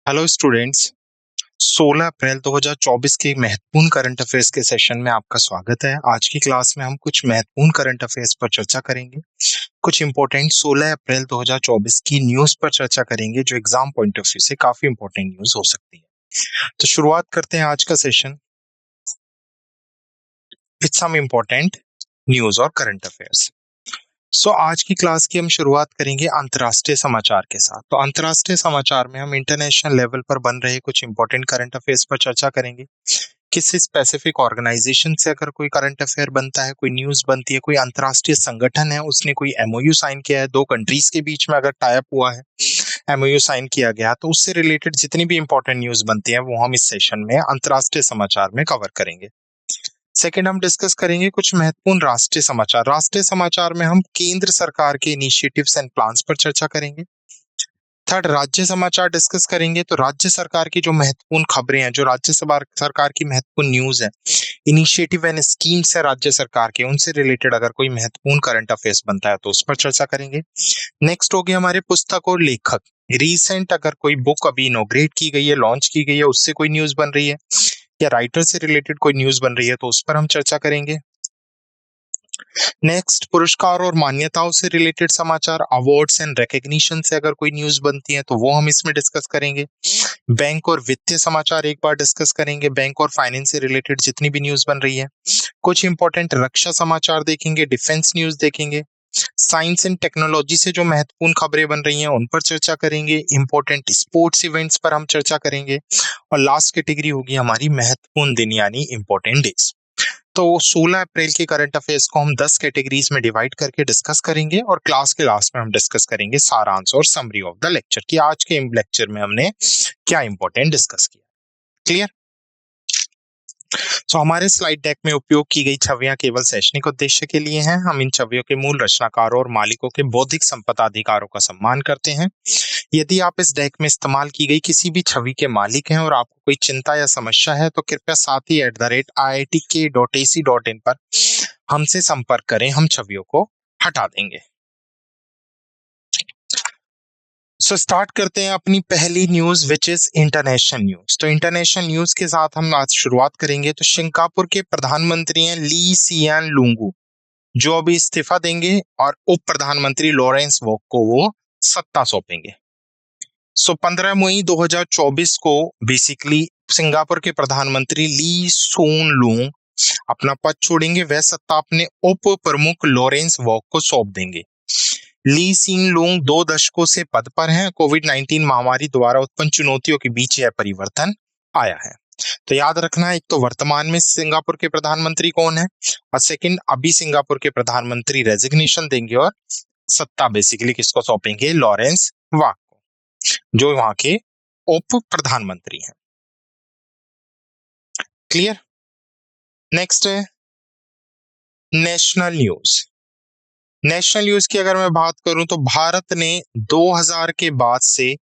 Hello students. 16 अप्रैल 2024 के महत्वपूर्ण current affairs के सेशन में आपका स्वागत है। आज की क्लास में हम कुछ महत्वपूर्ण करंट अफेयर्स पर चर्चा करेंगे। कुछ इंपॉर्टेंट 16 अप्रैल 2024 की न्यूज पर चर्चा करेंगे जो एग्जाम पॉइंट ऑफ व्यू से काफी इंपॉर्टेंट न्यूज हो सकती है। तो शुरुआत करते हैं आज का session with some important news और करंट अफेयर्स। आज की क्लास की हम शुरुआत करेंगे अंतर्राष्ट्रीय समाचार के साथ। तो अंतर्राष्ट्रीय समाचार में हम इंटरनेशनल लेवल पर बन रहे कुछ इंपॉर्टेंट करंट अफेयर्स पर चर्चा करेंगे। किसी स्पेसिफिक ऑर्गेनाइजेशन से अगर कोई करंट अफेयर बनता है, कोई न्यूज बनती है, कोई अंतर्राष्ट्रीय संगठन है, उसने कोई एमओयू साइन किया है, दो कंट्रीज के बीच में अगर टाई अप हुआ है, एमओयू साइन किया गया, तो उससे रिलेटेड जितनी भी इंपॉर्टेंट न्यूज बनती है वो हम इस सेशन में अंतर्राष्ट्रीय समाचार में कवर करेंगे। सेकंड, हम डिस्कस करेंगे कुछ महत्वपूर्ण राष्ट्रीय समाचार। राष्ट्रीय समाचार में हम केंद्र सरकार के इनिशिएटिव्स एंड प्लान्स पर चर्चा करेंगे। थर्ड, राज्य समाचार डिस्कस करेंगे। तो राज्य सरकार की जो महत्वपूर्ण खबरें हैं, जो राज्य सरकार की महत्वपूर्ण न्यूज है, इनिशिएटिव एंड स्कीम्स है राज्य सरकार के, उनसे रिलेटेड अगर कोई महत्वपूर्ण करंट अफेयर्स बनता है तो उस पर चर्चा करेंगे। नेक्स्ट हो गया हमारे पुस्तक और लेखक। रिसेंट अगर कोई बुक अभी इनॉग्रेट की गई है, लॉन्च की गई है, उससे कोई न्यूज बन रही है या राइटर से रिलेटेड कोई न्यूज बन रही है तो उस पर हम चर्चा करेंगे। नेक्स्ट, पुरस्कार और मान्यताओं से रिलेटेड समाचार, अवार्ड्स एंड रिकॉग्निशन से अगर कोई न्यूज बनती है तो वो हम इसमें डिस्कस करेंगे। बैंक और वित्तीय समाचार एक बार डिस्कस करेंगे, बैंक और फाइनेंस से रिलेटेड जितनी भी न्यूज बन रही है। कुछ इंपॉर्टेंट रक्षा समाचार देखेंगे, डिफेंस न्यूज देखेंगे। साइंस एंड टेक्नोलॉजी से जो महत्वपूर्ण खबरें बन रही हैं उन पर चर्चा करेंगे। इंपॉर्टेंट स्पोर्ट्स इवेंट्स पर हम चर्चा करेंगे। और लास्ट कैटेगरी होगी हमारी महत्वपूर्ण दिन यानी इंपॉर्टेंट डेज। तो 16 अप्रैल के करंट अफेयर्स को हम 10 कैटेगरीज में डिवाइड करके डिस्कस करेंगे और क्लास के लास्ट में हम डिस्कस करेंगे सारांश और समरी ऑफ द लेक्चर कि आज के लेक्चर में हमने क्या इंपॉर्टेंट डिस्कस किया। क्लियर? हमारे स्लाइड डेक में उपयोग की गई छवियां केवल शैक्षणिक उद्देश्य के लिए हैं। हम इन छवियों के मूल रचनाकारों और मालिकों के बौद्धिक संपदा अधिकारों का सम्मान करते हैं। यदि आप इस डेक में इस्तेमाल की गई किसी भी छवि के मालिक हैं और आपको कोई चिंता या समस्या है तो कृपया साथी @iitk.ac.in पर हमसे संपर्क करें, हम छवियों को हटा देंगे। स्टार्ट करते हैं अपनी पहली news which is international news. तो इंटरनेशनल न्यूज के साथ हम आज शुरुआत करेंगे। तो सिंगापुर के प्रधानमंत्री हैं ली सियान लुंगू, जो अभी इस्तीफा देंगे और उप प्रधानमंत्री लॉरेंस वोक को वो सत्ता सौंपेंगे। 15 मई 2024 को बेसिकली सिंगापुर के प्रधानमंत्री ली सोन लुंग अपना पद छोड़ेंगे, वह सत्ता अपने उप प्रमुख लॉरेंस वोक को सौंप देंगे। ली सिन लुंग 2 दशकों से पद पर हैं। कोविड-19 महामारी द्वारा उत्पन्न चुनौतियों के बीच यह परिवर्तन आया है। तो याद रखना, एक तो वर्तमान में सिंगापुर के प्रधानमंत्री कौन है और सेकंड, अभी सिंगापुर के प्रधानमंत्री रेजिग्नेशन देंगे और सत्ता बेसिकली किसको सौंपेंगे? लॉरेंस वोक को, जो वहां के उप प्रधानमंत्री हैं। क्लियर? नेक्स्ट है नेशनल न्यूज। नेशनल न्यूज की अगर मैं बात करूं तो भारत ने 2000 के बाद से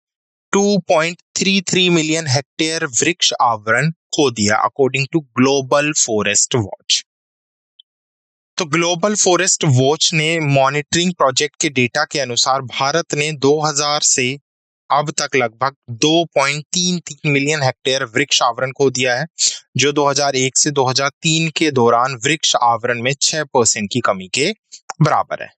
2.33 मिलियन हेक्टेयर वृक्ष आवरण खो दिया according to Global Forest Watch. तो ग्लोबल फॉरेस्ट वॉच ने मॉनिटरिंग प्रोजेक्ट के डेटा के अनुसार भारत ने 2000 से अब तक लगभग 2.33 मिलियन हेक्टेयर वृक्ष आवरण खो दिया है, जो 2001 से 2003 के दौरान वृक्ष आवरण में 6% की कमी के बराबर है।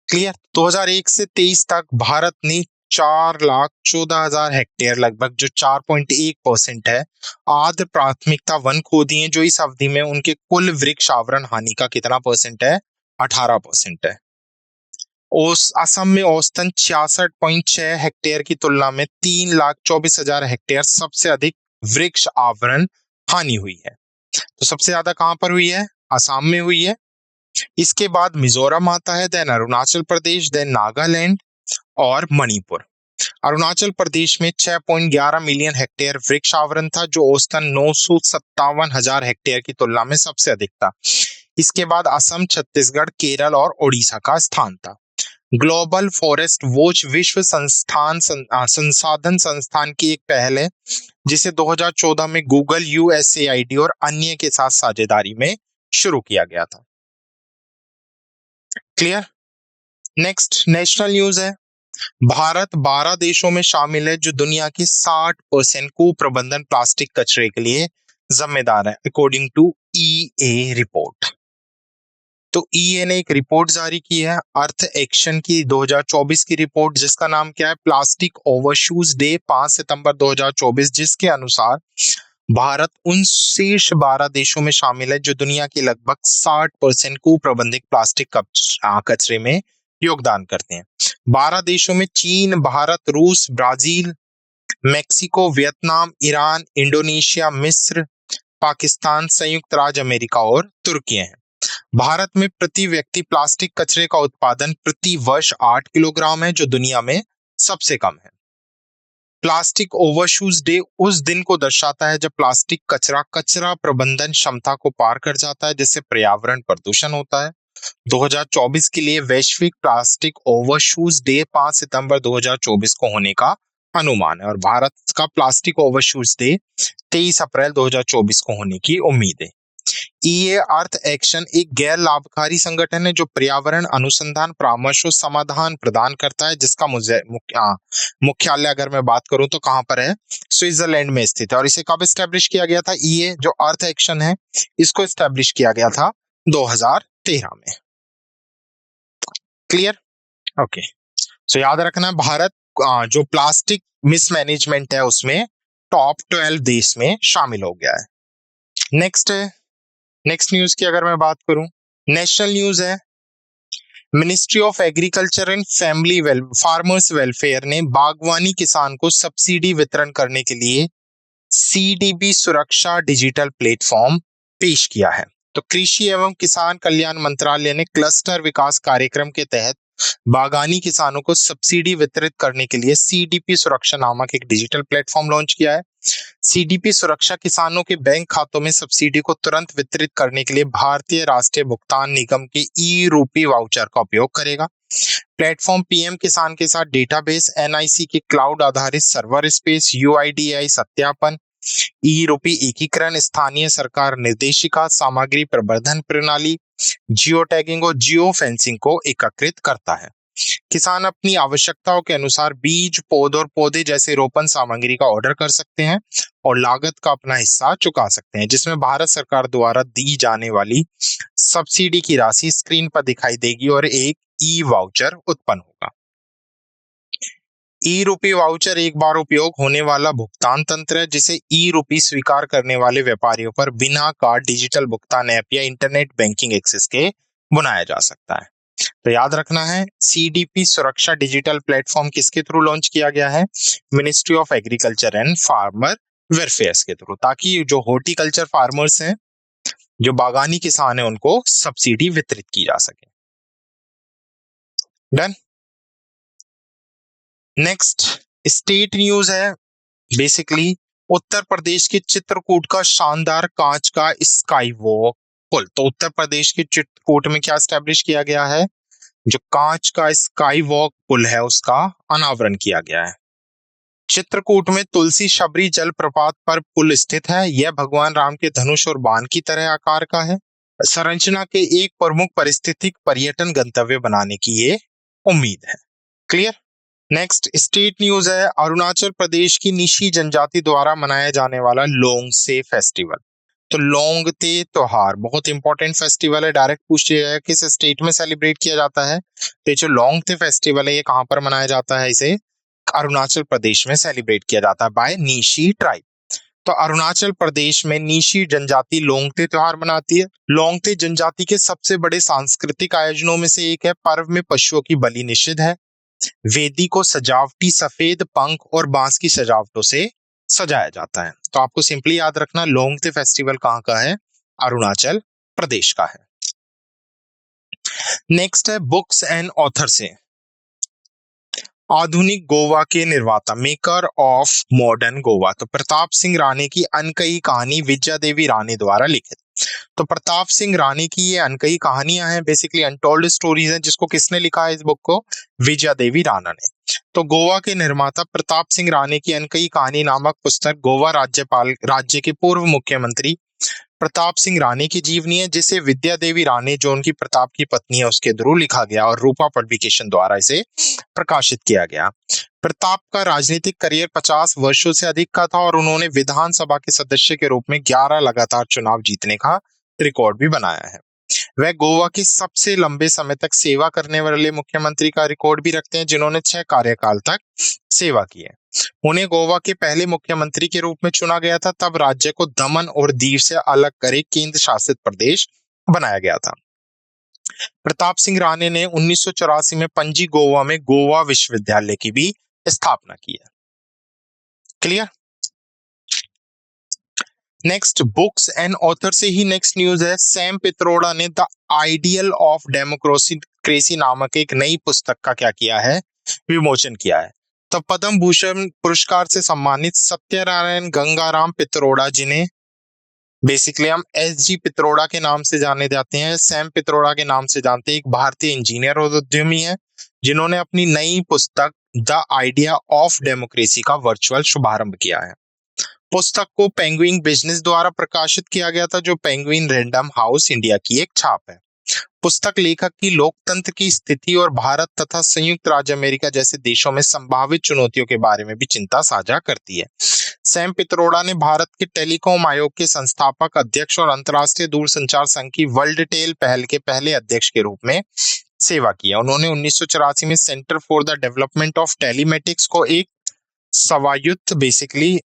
क्लियर? 2001 से 23 तक भारत ने 4,14,000 हेक्टेयर, लगभग जो 4.1% है, आर्द्र प्राथमिकता वन खो दिए, जो इस अवधि में उनके कुल वृक्ष आवरण हानि का कितना परसेंट है? 18% है। असम में औसतन 66.6 हेक्टेयर की तुलना में 3,24,000 हेक्टेयर सबसे अधिक वृक्ष आवरण हानि हुई है। तो सबसे ज्यादा कहां पर हुई है? असम में हुई है। इसके बाद मिजोरम आता है, देन अरुणाचल प्रदेश, देन नागालैंड और मणिपुर। अरुणाचल प्रदेश में 6.11 मिलियन हेक्टेयर वृक्ष आवरण था, जो औसतन 957,000 हेक्टेयर की तुलना में सबसे अधिक था। इसके बाद असम, छत्तीसगढ़, केरल और ओडिशा का स्थान था। ग्लोबल फॉरेस्ट वॉच विश्व संसाधन संस्थान की एक पहल है, जिसे 2014 में गूगल, यूएसएआईडी और अन्य के साथ साझेदारी में शुरू किया गया था। क्लियर? नेक्स्ट नेशनल न्यूज है भारत 12 देशों में शामिल है जो दुनिया की 60% कुप्रबंधन प्लास्टिक कचरे के लिए जिम्मेदार है, अकॉर्डिंग टू ईए रिपोर्ट। तो ईए ने एक रिपोर्ट जारी की है, अर्थ एक्शन की 2024 की रिपोर्ट, जिसका नाम क्या है, प्लास्टिक ओवरशूज डे 5 सितंबर 2024, जिसके अनुसार भारत उन शीर्ष 12 देशों में शामिल है जो दुनिया की लगभग 60% कुप्रबंधित प्लास्टिक कचरे में योगदान करते हैं। 12 देशों में चीन, भारत, रूस, Brazil, Mexico, Vietnam, Iran, Indonesia, मिस्र, पाकिस्तान, संयुक्त राज्य अमेरिका और तुर्की हैं। भारत में प्रति व्यक्ति प्लास्टिक कचरे का उत्पादन प्रति वर्ष 8 किलोग्राम है, जो दुनिया में सबसे कम है। प्लास्टिक ओवरशूज डे उस दिन को दर्शाता है जब प्लास्टिक कचरा प्रबंधन क्षमता को पार कर जाता है, जिससे पर्यावरण प्रदूषण होता है। 2024 के लिए वैश्विक प्लास्टिक ओवरशूज डे 5 सितंबर 2024 को होने का अनुमान है और भारत का प्लास्टिक ओवरशूज डे 23 अप्रैल 2024 को होने की उम्मीद है। ईए अर्थ एक्शन एक गैर लाभकारी संगठन है जो पर्यावरण अनुसंधान, परामर्श और समाधान प्रदान करता है, जिसका मुख्यालय अगर मैं बात करूं तो कहां पर है, स्विट्जरलैंड में स्थित है। और इसे कब स्टैब्लिश किया गया था? ईए जो अर्थ एक्शन है इसको स्टैब्लिश किया गया था 2013 में। क्लियर? ओके, सो याद रखना, भारत जो प्लास्टिक मिसमैनेजमेंट है उसमें टॉप 12 देश में शामिल हो गया है। नेक्स्ट न्यूज की अगर मैं बात करूं, नेशनल न्यूज है। Ministry of agriculture and family farmers welfare ने बागवानी किसान को सब्सिडी वितरण करने के लिए सीडीबी सुरक्षा डिजिटल प्लेटफॉर्म पेश किया है। तो कृषि एवं किसान कल्याण मंत्रालय ने क्लस्टर विकास कार्यक्रम के तहत बागानी किसानों को सब्सिडी वितरित करने के लिए सीडीपी सुरक्षा नामक एक डिजिटल प्लेटफॉर्म लॉन्च किया है। सीडीपी सुरक्षा किसानों के बैंक खातों में सब्सिडी को तुरंत वितरित करने के लिए भारतीय राष्ट्रीय भुगतान निगम के ई रूपी वाउचर का उपयोग करेगा। प्लेटफॉर्म पीएम किसान के साथ डेटाबेस, एनआईसी के क्लाउड आधारित सर्वर स्पेस, यूआईडीआई सत्यापन, ई रूपी एकीकरण, स्थानीय सरकार निर्देशिका, सामग्री प्रबंधन प्रणाली, जियो टैगिंग और जियो फेंसिंग को एकीकृत करता है। किसान अपनी आवश्यकताओं के अनुसार बीज, पौधे जैसे रोपण सामग्री का ऑर्डर कर सकते हैं और लागत का अपना हिस्सा चुका सकते हैं, जिसमें भारत सरकार द्वारा दी जाने वाली सब्सिडी की राशि स्क्रीन पर दिखाई देगी और एक ई वाउचर उत्पन्न होगा। ई रूपी वाउचर एक बार उपयोग होने वाला भुगतान तंत्र है, जिसे ई रूपी स्वीकार करने वाले व्यापारियों पर बिना कार्ड, डिजिटल भुगतान ऐप या इंटरनेट बैंकिंग एक्सेस के बनाया जा सकता है। तो याद रखना है, सीडीपी सुरक्षा डिजिटल प्लेटफॉर्म किसके थ्रू लॉन्च किया गया है? Ministry of agriculture and farmer welfare के थ्रू, ताकि जो हॉर्टिकल्चर फार्मर्स हैं, जो बागानी किसान हैं, उनको सब्सिडी वितरित की जा सके। डन। नेक्स्ट स्टेट न्यूज है। बेसिकली उत्तर प्रदेश के चित्रकूट का शानदार कांच का स्काई वॉक पुल। तो उत्तर प्रदेश के चित्रकूट में क्या स्टैब्लिश किया गया है? जो कांच का स्काई वॉक पुल है उसका अनावरण किया गया है। चित्रकूट में तुलसी शबरी जलप्रपात पर पुल स्थित है। यह भगवान राम के धनुष और बाण की तरह आकार का है। संरचना के एक प्रमुख पारिस्थितिक पर्यटन गंतव्य बनाने की ये उम्मीद है। क्लियर? नेक्स्ट स्टेट न्यूज है। अरुणाचल प्रदेश की निशी जनजाति द्वारा मनाया जाने वाला लोंगसे फेस्टिवल। तो लोंगते त्योहार बहुत इंपॉर्टेंट फेस्टिवल है। डायरेक्ट पूछ लिया है किस स्टेट में सेलिब्रेट किया जाता है, तो जो लोंगते फेस्टिवल है ये कहां पर मनाया जाता है? इसे अरुणाचल प्रदेश में सेलिब्रेट किया जाता है बाय नीशी ट्राइब। तो अरुणाचल प्रदेश में नीशी जनजाति लोंगते त्योहार मनाती है। लोंगते जनजाति के सबसे बड़े सांस्कृतिक आयोजनों में से एक है। पर्व में पशुओं की बलि निषिद्ध है। वेदी को सजावटी सफेद पंख और बांस की सजावटों से सजाया जाता है। तो आपको सिंपली याद रखना, लोंगते फेस्टिवल कहां का है? अरुणाचल प्रदेश का है। नेक्स्ट है बुक्स एंड ऑथर से। आधुनिक गोवा के निर्माता, मेकर ऑफ मॉडर्न गोवा। तो प्रताप सिंह राणे की अनकही कहानी विजया देवी राणे द्वारा लिखित। तो प्रताप सिंह राणे की ये अनकही कहानियां हैं, बेसिकली अनटोल्ड स्टोरीज हैं, जिसको किसने लिखा है इस बुक को? विजया देवी राणा ने। तो गोवा के निर्माता प्रताप सिंह राणे की अनकही कहानी नामक पुस्तक गोवा राज्य के पूर्व मुख्यमंत्री प्रताप सिंह राणे की जीवनी है, जिसे विद्या देवी राणे जो उनकी प्रताप की पत्नी है उसके थ्रू लिखा गया और रूपा पब्लिकेशन द्वारा इसे प्रकाशित किया गया। प्रताप का राजनीतिक करियर 50 वर्षों से अधिक का था और उन्होंने विधानसभा के सदस्य के रूप में 11 लगातार चुनाव जीतने का रिकॉर्ड भी बनाया है। वह गोवा के सबसे लंबे समय तक सेवा करने वाले मुख्यमंत्री का रिकॉर्ड भी रखते हैं, जिन्होंने 6 कार्यकाल तक सेवा की है। उन्हें गोवा के पहले मुख्यमंत्री के रूप में चुना गया था, तब राज्य को दमन और दीव से अलग कर एक केंद्र शासित प्रदेश बनाया गया था। प्रताप सिंह राणे ने 1984 में पणजी गोवा में गोवा विश्वविद्यालय की भी स्थापना की है। Clear. Next books and author से ही नेक्स्ट न्यूज है। सैम पित्रोड़ा ने द आइडियल ऑफ डेमोक्रेसी नामक एक नई पुस्तक का क्या किया है, विमोचन किया है। तो पद्म भूषण पुरस्कार से सम्मानित सत्यनारायण गंगाराम पित्रोड़ा, जिन्हें बेसिकली हम एस.जी. पित्रोड़ा के नाम से जाने जाते हैं, सैम पित्रोड़ा के नाम से जानते हैं, एक भारतीय इंजीनियर और उद्यमी है, जिन्होंने अपनी नई पुस्तक द आइडिया ऑफ डेमोक्रेसी का वर्चुअल शुभारंभ किया है। पुस्तक को पेंगुइन बिजनेस द्वारा प्रकाशित किया गया था, जो पेंगुइन रैंडम हाउस इंडिया की एक छाप है। पुस्तक लेखक की लोकतंत्र की स्थिति और भारत तथा संयुक्त राज्य अमेरिका जैसे देशों में संभावित चुनौतियों के बारे में भी चिंता साझा करती है। सैम पित्रोड़ा ने भारत के टेलीकॉम आयोग के संस्थापक अध्यक्ष और अंतर्राष्ट्रीय दूरसंचार संघ की वर्ल्ड टेल पहल के पहले अध्यक्ष के रूप में सेवा की है। उन्होंने 1984 में centre for the development of telematics को एक स्वायत्त बेसिकली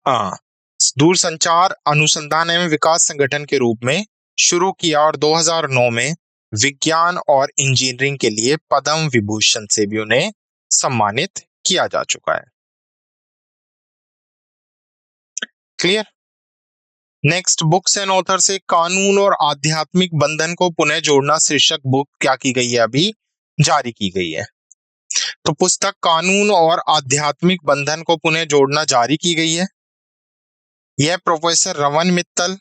दूरसंचार अनुसंधान एवं विकास संगठन के रूप में शुरू किया और 2009 में विज्ञान और इंजीनियरिंग के लिए पद्म विभूषण से भी उन्हें सम्मानित किया जा चुका है। Clear. Next books and author से कानून और आध्यात्मिक बंधन को पुनः जोड़ना शीर्षक बुक क्या की गई है, अभी जारी की गई है। तो पुस्तक कानून और आध्यात्मिक बंधन को पुनः जोड़ना जारी की गई है। यह प्रोफेसर रवन मित्तल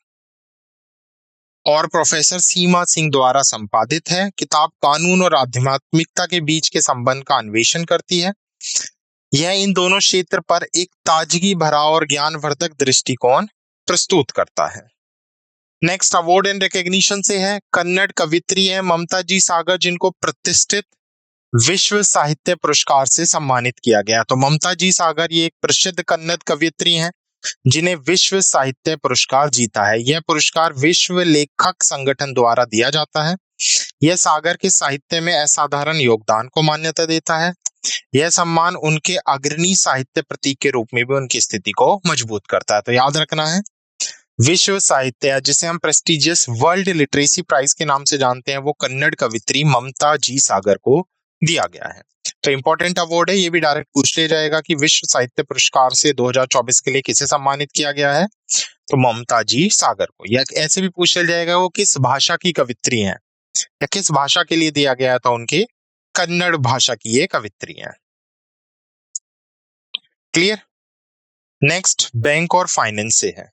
और प्रोफेसर सीमा सिंह द्वारा संपादित है। किताब कानून और आध्यात्मिकता के बीच के संबंध का अन्वेषण करती है। यह इन दोनों क्षेत्र पर एक ताजगी भरा और ज्ञानवर्धक दृष्टिकोण प्रस्तुत करता है। नेक्स्ट अवार्ड एंड रिकॉग्निशन से है। कन्नड़ कवित्री है ममता जी सागर, जिनको प्रतिष्ठित विश्व साहित्य पुरस्कार से सम्मानित किया गया। तो ममता जी सागर ये एक प्रसिद्ध कन्नड़ कवियत्री हैं, जिन्हें विश्व साहित्य पुरस्कार जीता है। यह पुरस्कार विश्व लेखक संगठन द्वारा दिया जाता है। यह सागर के साहित्य में असाधारण योगदान को मान्यता देता है। यह सम्मान उनके अग्रणी साहित्य प्रतीक के रूप में भी उनकी स्थिति को मजबूत करता है। तो याद रखना है, विश्व साहित्य जिसे हम प्रेस्टिजियस वर्ल्ड लिटरेसी प्राइज के नाम से जानते हैं, वो कन्नड़ कवित्री ममता जी सागर को दिया गया है। तो इंपॉर्टेंट अवार्ड है, ये भी डायरेक्ट पूछ लिया जाएगा कि विश्व साहित्य पुरस्कार से 2024 के लिए किसे सम्मानित किया गया है, तो ममता जी सागर को। या ऐसे भी पूछ लिया जाएगा वो किस भाषा की कवित्री हैं या किस भाषा के लिए दिया गया था, उनके कन्नड़ भाषा की ये कवित्री हैं। क्लियर। नेक्स्ट बैंक और फाइनेंस से है।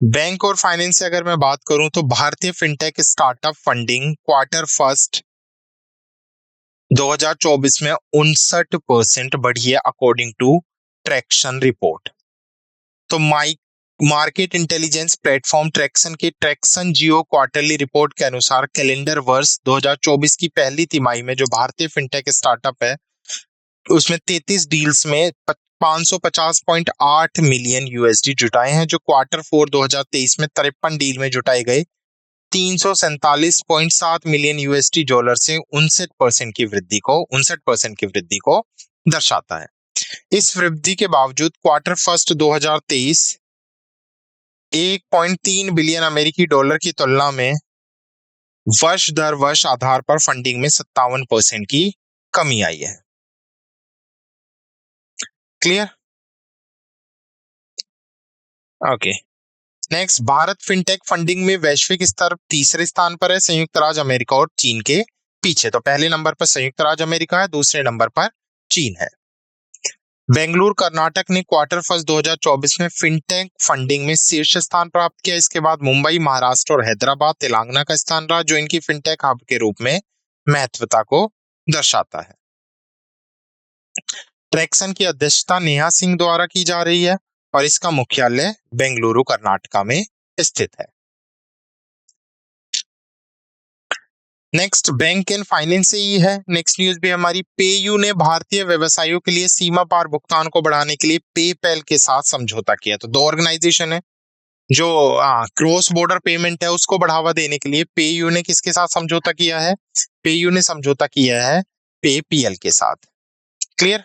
बैंक और फाइनेंस से अगर मैं बात करूं तो भारतीय fintech startup funding quarter first 2024 में 59% बढ़ी है अकॉर्डिंग टू ट्रैक्शन रिपोर्ट। तो मार्केट इंटेलिजेंस प्लेटफॉर्म ट्रैक्शन के ट्रैक्शन जियो क्वार्टरली रिपोर्ट के अनुसार कैलेंडर वर्ष 2024 की पहली तिमाही में जो भारतीय फिनटेक स्टार्टअप है उसमें 33 डील्स में 550.8 मिलियन यूएसडी जुटाए हैं, जो क्वार्टर 4 2023 में 53 डील में जुटाए गए 347.7 मिलियन यूएसडी डॉलर से 59% की वृद्धि को दर्शाता है। इस वृद्धि के बावजूद क्वार्टर फर्स्ट 2023 1.3 बिलियन अमेरिकी डॉलर की तुलना में वर्ष दर वर्ष आधार पर फंडिंग में 57% की कमी आई है। Clear. Okay. Next, Bharat fintech funding में वैश्विक स्तर तीसरे स्थान पर है, संयुक्त राज्य अमेरिका और चीन के पीछे। तो पहले नंबर पर संयुक्त राज्य अमेरिका है, दूसरे नंबर पर चीन है। बेंगलुरु कर्नाटक ने क्वार्टर फर्स्ट 2024 में फिनटेक फंडिंग में शीर्ष स्थान प्राप्त किया। इसके बाद मुंबई, महाराष्ट्र और हैदराबाद तेलंगाना का स्थान रहा, जो इनकी फिनटेक हब के रूप में महत्वता को दर्शाता है। ट्रैक्शन की अध्यक्षता नेहा सिंह द्वारा की जा रही है और इसका मुख्यालय बेंगलुरु कर्नाटका में स्थित है। नेक्स्ट बैंक एंड फाइनेंस से ही है। नेक्स्ट न्यूज भी हमारी, पेयू ने भारतीय व्यवसायियों के लिए सीमा पार भुगतान को बढ़ाने के लिए पेपैल के साथ समझौता किया। तो दो ऑर्गेनाइजेशन है जो क्रॉस बॉर्डर पेमेंट है उसको बढ़ावा देने के लिए पेयू ने किसके साथ समझौता किया है? पेयू ने समझौता किया है पेपीएल के साथ। क्लियर?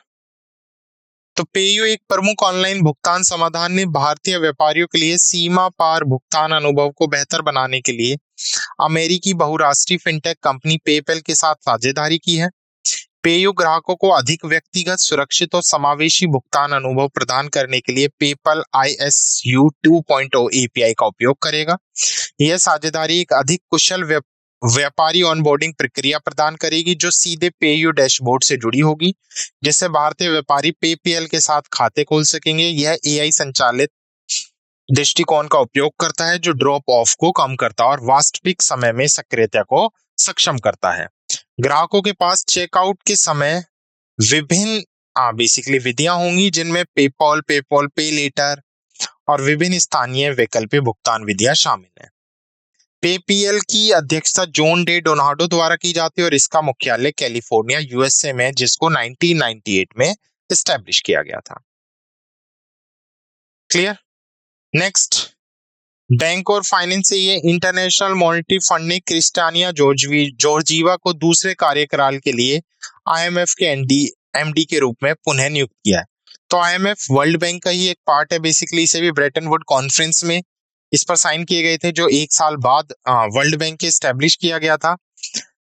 तो पेयू एक प्रमुख ऑनलाइन भुगतान समाधान ने भारतीय व्यापारियों के लिए सीमा पार भुगतान अनुभव को बेहतर बनाने के लिए अमेरिकी बहुराष्ट्रीय फिनटेक कंपनी पेपैल के साथ साझेदारी की है। पेयू ग्राहकों को अधिक व्यक्तिगत, सुरक्षित और समावेशी भुगतान अनुभव प्रदान करने के लिए पेपल ISU 2.0 API का उपयोग करेगा। यह साझेदारी एक अधिक कुशल व्यापारी ऑनबोर्डिंग प्रक्रिया प्रदान करेगी जो सीधे पेयू डैशबोर्ड से जुड़ी होगी, जिससे भारतीय व्यापारी पेपीएल के साथ खाते खोल सकेंगे। यह AI संचालित दृष्टिकोण का उपयोग करता है जो ड्रॉप ऑफ को कम करता है और वास्तविक समय में सक्रियता को सक्षम करता है। ग्राहकों के पास चेकआउट के समय विभिन्न बेसिकली विधियां होंगी जिनमें पेपॉल, पे लेटर और विभिन्न स्थानीय वैकल्पिक भुगतान विधियां शामिल हैं। पेपीएल की अध्यक्षता जॉन डे डोनाल्डो द्वारा की जाती है और इसका मुख्यालय कैलिफोर्निया USA में, जिसको 1998 में एस्टैब्लिश किया गया था। क्लियर? नेक्स्ट, बैंक और फाइनेंस से ये इंटरनेशनल मॉनेटरी फंड ने क्रिस्टानिया जॉर्जीवा को दूसरे कार्यकाल के लिए IMF के MD के रूप में पुनः नियुक्त किया है। तो IMF वर्ल्ड बैंक का ही एक पार्ट है बेसिकली। इसे भी ब्रेटन वुड कॉन्फ्रेंस में इस पर साइन किए गए थे जो एक साल बाद वर्ल्ड बैंक के एस्टेब्लिश किया गया था।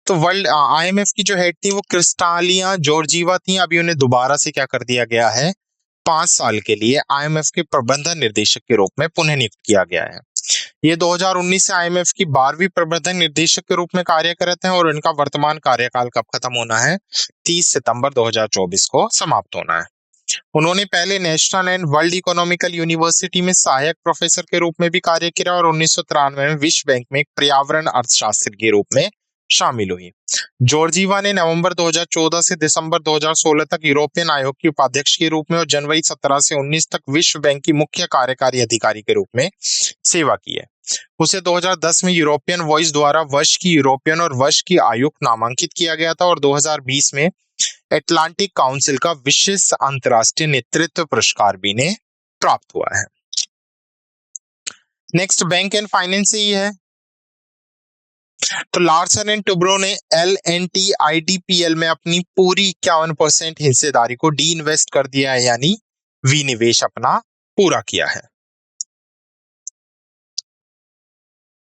तो वर्ल्ड IMF की जो हेड थी वो क्रिस्टालिया जॉर्जीवा थी। अभी उन्हें दोबारा से क्या कर दिया गया है, 5 साल के लिए IMF के प्रबंधन निर्देशक के रूप में पुनः नियुक्त किया गया है। ये 2019 से IMF की 12वीं प्रबंधन निर्देशक के रूप में कार्यरत हैं और इनका वर्तमान कार्यकाल कब खत्म होना है? 30 सितंबर 2024 को समाप्त होना है। उन्होंने पहले national and world economical university में सहायक प्रोफेसर के रूप में भी कार्य किया और 1993 में विश्व बैंक में एक पर्यावरण अर्थशास्त्री के रूप में शामिल हुई। जॉर्जीवा ने नवंबर 2014 से दिसंबर 2016 तक यूरोपियन आयोग की उपाध्यक्ष के रूप में और जनवरी 17 से 19 तक विश्व बैंक की मुख्य कार्यकारी अधिकारी के रूप में सेवा की है। उसे 2010 में यूरोपियन वॉइस द्वारा वर्ष की यूरोपियन और वर्ष की आयुक्त नामांकित किया गया था और 2020 में एटलांटिक काउंसिल का विशेष अंतर्राष्ट्रीय नेतृत्व पुरस्कार भी ने प्राप्त हुआ है। नेक्स्ट, बैंक एंड फाइनेंस ही है। तो लार्सन एंड टुब्रो ने L&T IDPL में अपनी पूरी 51% हिस्सेदारी को डी इन्वेस्ट कर दिया है, यानी विनिवेश अपना पूरा किया है।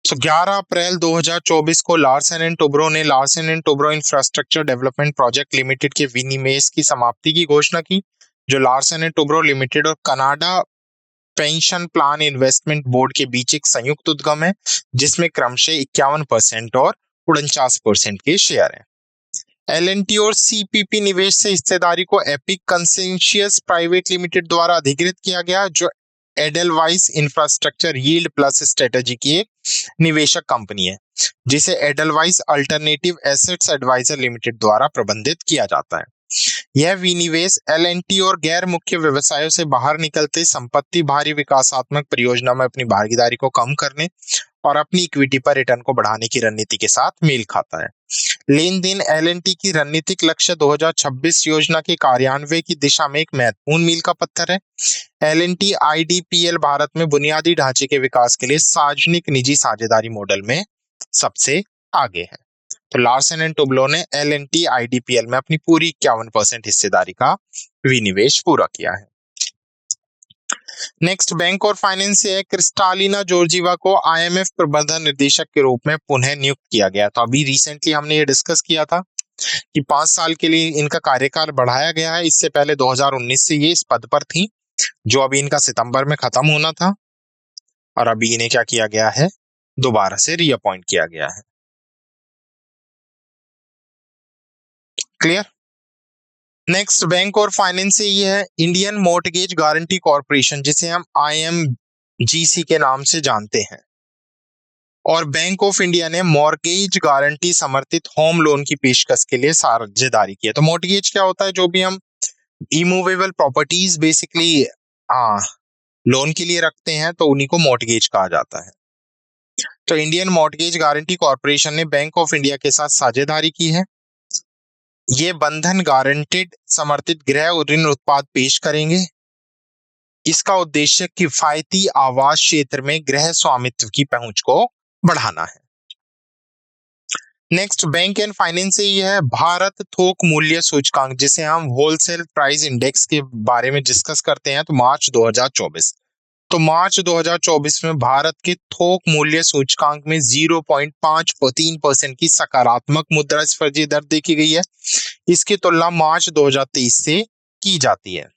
तो 11 अप्रैल 2024 को लार्सन एंड टुब्रो ने Larsen and Toubro infrastructure development project limited के विनिवेश की समाप्ति की घोषणा की, जो लार्सन एंड टुब्रो लिमिटेड और Canada pension plan investment board के बीच एक संयुक्त उद्यम है जिसमें क्रमशः 51% और 49% के शेयर हैं। L&T और CPP निवेश से हिस्सेदारी को एपिक कंसेंशियस प्राइवेट लिमिटेड द्वारा अधिकृत किया गया, जो Edelweiss infrastructure yield plus strategy की एक निवेशक कंपनी है जिसे Edelweiss alternative assets advisor limited द्वारा प्रबंधित किया जाता है। यह विनिवेश L&T और गैर मुख्य व्यवसायों से बाहर निकलते संपत्ति भारी विकासात्मक परियोजना में अपनी भागीदारी को कम करने और अपनी इक्विटी पर रिटर्न को बढ़ाने की रणनीति के साथ मेल खाता है। लेन देन L&T की रणनीतिक लक्ष्य 2026 योजना के कार्यान्वयन की दिशा में एक महत्वपूर्ण मील का पत्थर है। L&T IDPL भारत में बुनियादी ढांचे के विकास के लिए सार्वजनिक निजी साझेदारी मॉडल में सबसे आगे है। तो लार्सन एंड टुब्रो ने L&T IDPL में अपनी पूरी 51% हिस्सेदारी का विनिवेश पूरा किया है। नेक्स्ट, बैंक और फाइनेंस से क्रिस्टालिना जॉर्जीवा को IMF प्रबंधन निर्देशक के रूप में पुनः नियुक्त किया गया। तो अभी रिसेंटली हमने ये डिस्कस किया था कि 5 साल के लिए इनका कार्यकाल बढ़ाया गया है। इससे पहले 2019 से ये इस पद पर थी, जो अभी इनका सितंबर में खत्म होना था और अभी इन्हें क्या किया गया है, दोबारा से रीअपॉइंट किया गया है। क्लियर? नेक्स्ट, बैंक और फाइनेंस से ये है इंडियन मॉर्टगेज गारंटी कॉर्पोरेशन, जिसे हम IMGC के नाम से जानते हैं, और बैंक ऑफ इंडिया ने मॉर्गेज गारंटी समर्थित होम लोन की पेशकश के लिए साझेदारी की है। तो मॉर्गेज क्या होता है? जो भी हम इमूवेबल प्रॉपर्टीज बेसिकली लोन के लिए रखते हैं तो उन्हीं को मॉर्टगेज कहा जाता है। तो इंडियन मॉर्टगेज गारंटी कॉर्पोरेशन ने बैंक ऑफ इंडिया के साथ साझेदारी की है। ये बंधन गारंटेड समर्थित गृह ऋण उत्पाद पेश करेंगे। इसका उद्देश्य किफायती आवास क्षेत्र में गृह स्वामित्व की पहुंच को बढ़ाना है। नेक्स्ट बैंक एंड फाइनेंस से ये है भारत थोक मूल्य सूचकांक, जिसे हम होलसेल प्राइस इंडेक्स के बारे में डिस्कस करते हैं। तो मार्च 2024, तो मार्च 2024 में भारत के थोक मूल्य सूचकांक में 0.53% की सकारात्मक मुद्रास्फीति दर देखी गई है। इसकी तुलना मार्च 2023 से की जाती है।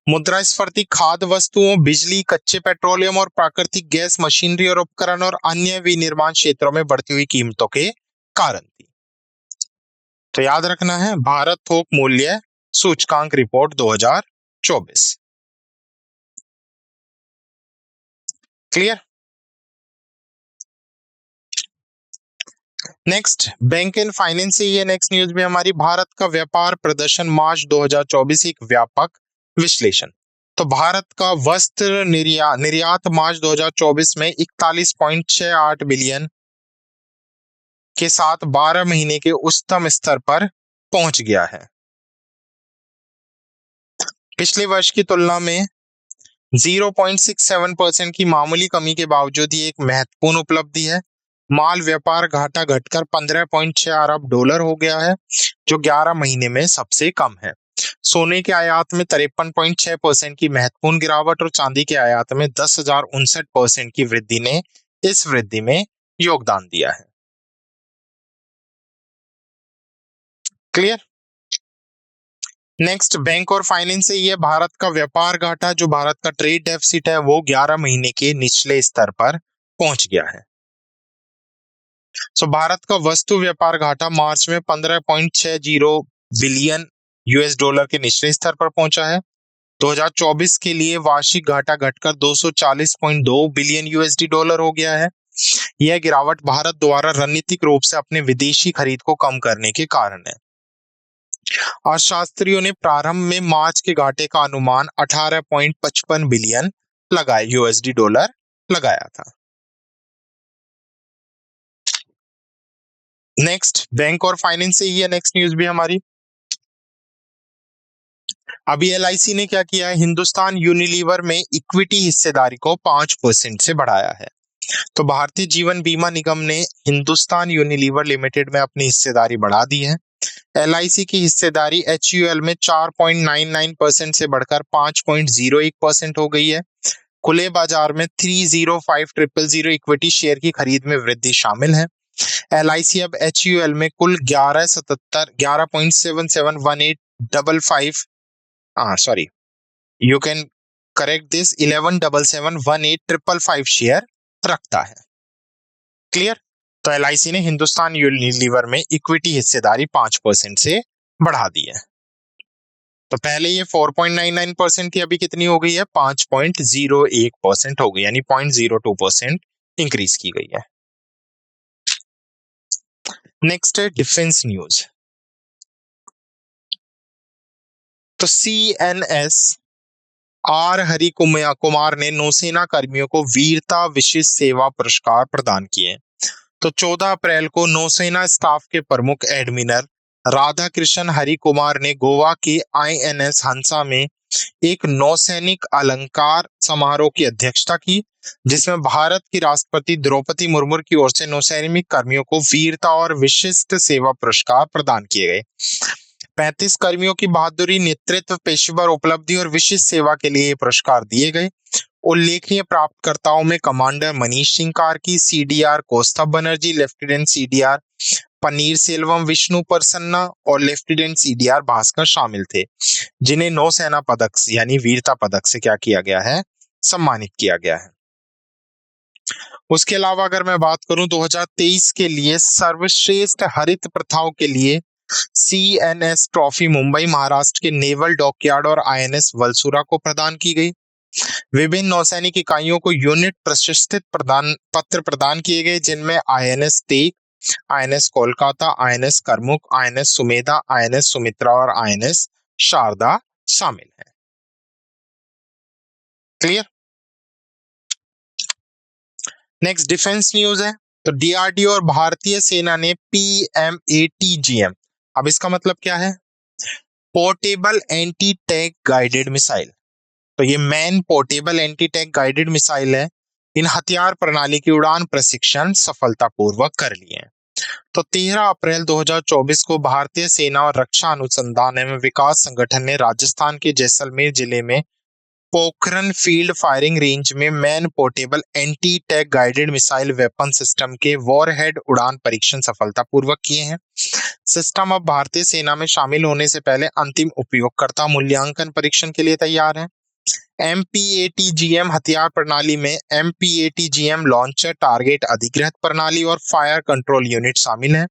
मुद्रास्फीति खाद्य वस्तुओं, बिजली, कच्चे पेट्रोलियम और प्राकृतिक गैस, मशीनरी और उपकरण और अन्य विनिर्माण क्षेत्रों में बढ़ती हुई कीमतों के कारण थी। तो याद रखना है भारत थोक मूल्य सूचकांक report 2024। Clear. Next bank and finance से ये नेक्स्ट न्यूज में हमारी भारत का व्यापार प्रदर्शन मार्च 2024 एक व्यापक विश्लेषण। तो भारत का वस्त्र निर्यात मार्च 2024 में 41.68 बिलियन के साथ 12 महीने के उच्चतम स्तर पर पहुंच गया है। पिछले वर्ष की तुलना में 0.67% की मामूली कमी के बावजूद ये एक महत्वपूर्ण उपलब्धि है। माल व्यापार घाटा घटकर 15.6 अरब डॉलर हो गया है, जो 11 महीने में सबसे कम है। सोने के आयात में 53.6% की महत्वपूर्ण गिरावट और चांदी के आयात में 10,059% की वृद्धि ने इस वृद्धि में योगदान दिया है। क्लियर। नेक्स्ट बैंक और फाइनेंस से ये भारत का व्यापार घाटा, जो भारत का ट्रेड डेफिसिट है, वो 11 महीने के निचले स्तर पर पहुंच गया है। सो भारत का वस्तु व्यापार घाटा मार्च में 15.60 बिलियन यूएस डॉलर के निचले स्तर पर पहुंचा है। 2024 के लिए वार्षिक घाटा घटकर 240.2 बिलियन यूएसडी डॉलर हो गया है। यह गिरावट भारत द्वारा रणनीतिक रूप से अपने विदेशी खरीद को कम करने के कारण है। अर्थशास्त्रियों ने प्रारंभ में मार्च के घाटे का अनुमान 18.55 बिलियन लगाए यूएसडी डॉलर लगाया था। नेक्स्ट बैंक और फाइनेंस से ही है नेक्स्ट न्यूज भी हमारी। अभी एलआईसी ने क्या किया है, हिंदुस्तान यूनिलीवर में इक्विटी हिस्सेदारी को 5% से बढ़ाया है। तो भारतीय जीवन बीमा निगम ने हिंदुस्तान यूनिलीवर लिमिटेड में अपनी हिस्सेदारी बढ़ा दी है। एलआईसी की हिस्सेदारी एचयूएल में 4.99% से बढ़कर 5.01% हो गई है। खुले बाजार में 305,000 इक्विटी शेयर की खरीद में वृद्धि शामिल है। एलआईसी अब एचयूएल में कुल 11.771855 sorry, you can correct this, 11,771855 share रखता है। क्लियर। तो एलआईसी ने हिंदुस्तान यूनिलीवर में इक्विटी हिस्सेदारी 5% से बढ़ा दी है। तो पहले ये 4.99% थी, अभी कितनी हो गई है, 5.01% हो गई, यानी 0.02% इंक्रीज की गई है। नेक्स्ट है डिफेंस न्यूज। तो सीएनएस आर हरि कुमार ने नौसेना कर्मियों को वीरता विशिष्ट सेवा पुरस्कार प्रदान किए। तो 14 अप्रैल को नौसेना स्टाफ के प्रमुख एडमिरल राधाकृष्ण हरि कुमार ने गोवा के आईएनएस हंसा में एक नौसैनिक अलंकार समारोह की अध्यक्षता की, जिसमें भारत की राष्ट्रपति द्रौपदी मुर्मू की ओर से नौसैनिक कर्मियों को वीरता और विशिष्ट सेवा पुरस्कार प्रदान किए गए। 35 कर्मियों की बहादुरी, नेतृत्व, पेशेवर उपलब्धि और विशिष्ट सेवा के लिए ये पुरस्कार दिए गए। उल्लेखनीय प्राप्तकर्ताओं में commander Manish Singh Karki, CDR Kaustubh Banerjee, lieutenant CDR paneer Selvam Vishnu Prasanna और लेफ्टिनेंट सीडीआर भास्कर शामिल थे, जिन्हें नौसेना पदक यानी वीरता पदक से क्या किया गया है, सम्मानित किया गया है। उसके अलावा अगर मैं बात करूं 2023 के लिए सर्वश्रेष्ठ हरित प्रथाओं के लिए सीएनएस ट्रॉफी मुंबई महाराष्ट्र के नेवल डॉकयार्ड और आईएनएस वलसुरा को प्रदान की गई। विभिन्न नौसैनिक इकाइयों को यूनिट प्रशस्ति पत्र प्रदान किए गए, जिनमें INS Teg, INS Kolkata, INS Karmuk, INS Sumedha, INS Sumitra और आईएनएस शारदा शामिल है। क्लियर। नेक्स्ट डिफेंस न्यूज है। तो डीआरडीओ और भारतीय सेना ने पीएमएटीजीएम, अब इसका मतलब क्या है? Portable anti tank guided missile. तो ये man portable anti tank guided missile है। इन हथियार प्रणाली की उड़ान प्रशिक्षण सफलतापूर्वक कर लिए हैं। तो 13 अप्रैल 2024 को भारतीय सेना और रक्षा अनुसंधान एवं विकास संगठन ने राजस्थान के जैसलमेर जिले में पोखरन फील्ड फायरिंग रेंज में man portable anti tank guided missile weapon system के वॉरहेड उड़ान परीक्षण सफलतापूर्वक किए हैं। सिस्टम अब भारतीय सेना में शामिल होने से पहले अंतिम उपयोगकर्ता मूल्यांकन परीक्षण के लिए तैयार है। एमपीएटीजीएम हथियार प्रणाली में एमपीएटीजीएम लॉन्चर, टारगेट अधिग्रहित प्रणाली और फायर कंट्रोल यूनिट शामिल है,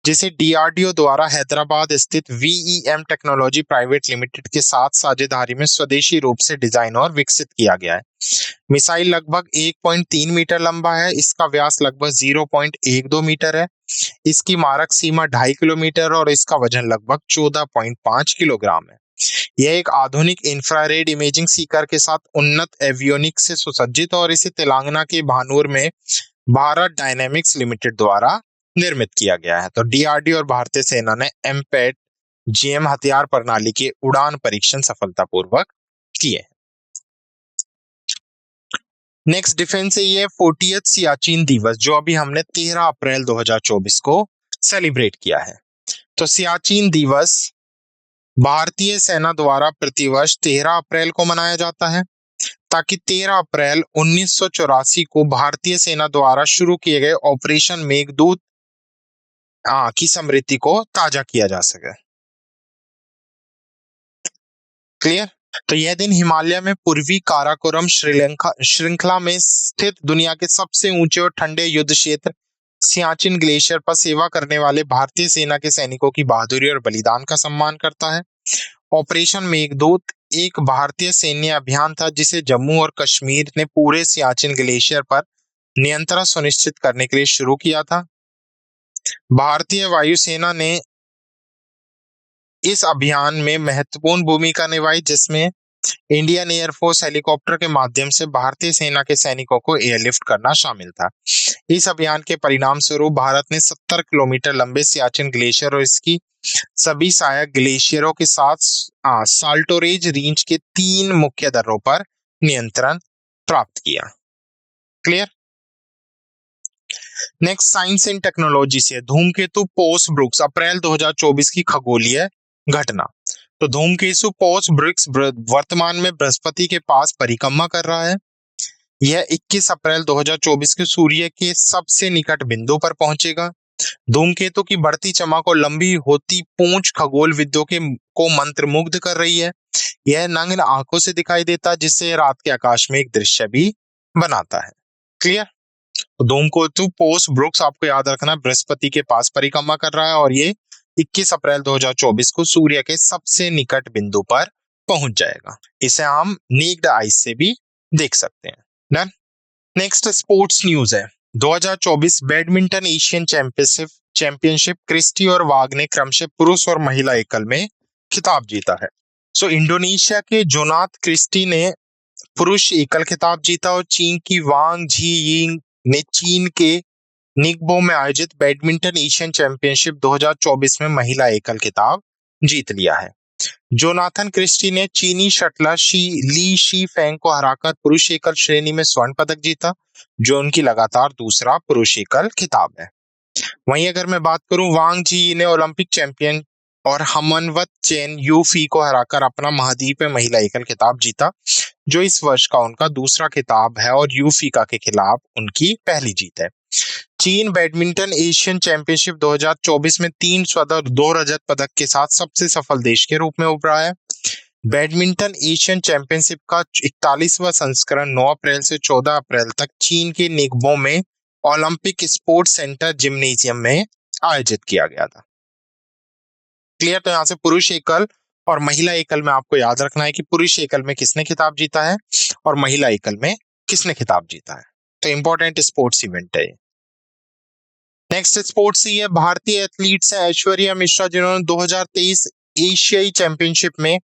जिसे डीआरडीओ द्वारा हैदराबाद स्थित वीईएम टेक्नोलॉजी प्राइवेट लिमिटेड के साथ साझेदारी में स्वदेशी रूप से डिजाइन और विकसित किया गया है। मिसाइल लगभग 1.3 मीटर लंबा है। इसका व्यास लगभग 0.12 मीटर है। इसकी मारक सीमा 2.5 किलोमीटर और इसका वजन लगभग 14.5 किलोग्राम है। यह एक आधुनिक इंफ्रारेड इमेजिंग सीकर के साथ उन्नत एवियोनिक्स से सुसज्जित और इसे तेलंगाना के भानूर में भारत डायनेमिक्स लिमिटेड द्वारा निर्मित किया गया है। तो डीआरडीओ और भारतीय सेना ने एमपेट जीएम हथियार प्रणाली के उड़ान परीक्षण सफलतापूर्वक किए। नेक्स्ट डिफेंस है ये 40th सियाचिन दिवस, जो अभी हमने 13 अप्रैल 2024 को सेलिब्रेट किया है। तो सियाचिन दिवस भारतीय सेना द्वारा प्रतिवर्ष 13 अप्रैल को मनाया जाता है, ताकि 13 अप्रैल 1984 को भारतीय सेना द्वारा शुरू किए गए ऑपरेशन मेघदूत की स्मृति को ताजा किया जा सके। क्लियर। तो यह दिन हिमालय में पूर्वी काराकोरम श्रृंखला में स्थित दुनिया के सबसे ऊंचे और ठंडे युद्ध क्षेत्र सियाचिन ग्लेशियर पर सेवा करने वाले भारतीय सेना के सैनिकों की बहादुरी और बलिदान का सम्मान करता है। ऑपरेशन मेघदूत एक भारतीय सैन्य अभियान था, जिसे जम्मू और कश्मीर ने पूरे सियाचिन ग्लेशियर पर नियंत्रण सुनिश्चित करने के लिए शुरू किया था। भारतीय वायुसेना ने इस अभियान में महत्वपूर्ण भूमिका निभाई, जिसमें इंडियन एयरफोर्स हेलीकॉप्टर के माध्यम से भारतीय सेना के सैनिकों को एयरलिफ्ट करना शामिल था। इस अभियान के परिणाम स्वरूप भारत ने 70 किलोमीटर लंबे सियाचिन ग्लेशियर और इसकी सभी सहायक ग्लेशियरों के साथ साल्टोरेज रेंज के 3 मुख्य दर्रों पर नियंत्रण प्राप्त किया। Clear. Next science and technology से धूमकेतु पोस ब्रुक्स अप्रैल 2024 की खगोलीय घटना। तो धूमकेतु पोस ब्रुक्स वर्तमान में बृहस्पति के पास परिक्रमा कर रहा है। यह 21 अप्रैल 2024 के सूर्य के सबसे निकट बिंदु पर पहुंचेगा। धूमकेतु की बढ़ती चमक और लंबी होती पूंछ खगोलविदों को मंत्रमुग्ध कर रही है। यह नग्न आंखों से दिखाई देता है, जिससे रात के आकाश में एक दृश्य भी बनाता है। क्लियर। तो धूमकेतु पोस ब्रुक्स आपको याद रखना बृहस्पति के पास परिक्रमा कर रहा है और ये 21 अप्रैल 2024 को सूर्य के सबसे निकट बिंदु पर पहुंच जाएगा। इसे हम नेक्ड आईज से भी देख सकते हैं। डन। नेक्स्ट स्पोर्ट्स न्यूज है। 2024 बैडमिंटन एशियन चैंपियनशिप क्रिस्टी और वाग ने क्रमशः पुरुष और महिला एकल में खिताब जीता है। सो इंडोनेशिया के जोनाथ क्रिस्टी ने पुरुष एकल खिताब जीता और चीन की वांग झी यिंग ने चीन के निगबो में आयोजित बैडमिंटन एशियन चैंपियनशिप 2024 में महिला एकल खिताब जीत लिया है। जोनाथन क्रिस्टी ने चीनी शटलर ली शी फेंग को हराकर पुरुष एकल श्रेणी में स्वर्ण पदक जीता, जो उनकी लगातार दूसरा पुरुष एकल खिताब है। वहीं अगर मैं बात करूं, वांग जी ने ओलंपिक चैंपियन और हमनवत चेन यूफी को हराकर अपना महाद्वीप में महिला एकल खिताब जीता, जो इस वर्ष का उनका दूसरा खिताब है और यूफिका के खिलाफ उनकी पहली जीत है। चीन बैडमिंटन एशियन चैंपियनशिप 2024 में 3 स्वर्ण और 2 रजत पदक के साथ सबसे सफल देश के रूप में उभरा है। बैडमिंटन एशियन चैंपियनशिप का 41वां संस्करण 9 अप्रैल से 14 अप्रैल तक चीन के निगबो में ओलंपिक स्पोर्ट्स सेंटर जिम्नेजियम में आयोजित किया गया था। क्लियर। तो यहाँ से पुरुष एकल और महिला एकल में आपको याद रखना है कि पुरुष एकल में किसने खिताब जीता है और महिला एकल में किसने खिताब जीता है। तो इंपॉर्टेंट स्पोर्ट्स इवेंट है। नेक्स्ट स्पोर्ट्स ये भारतीय एथलीट्स है ऐश्वर्या मिश्रा, जिन्होंने 2023 एशियाई चैंपियनशिप में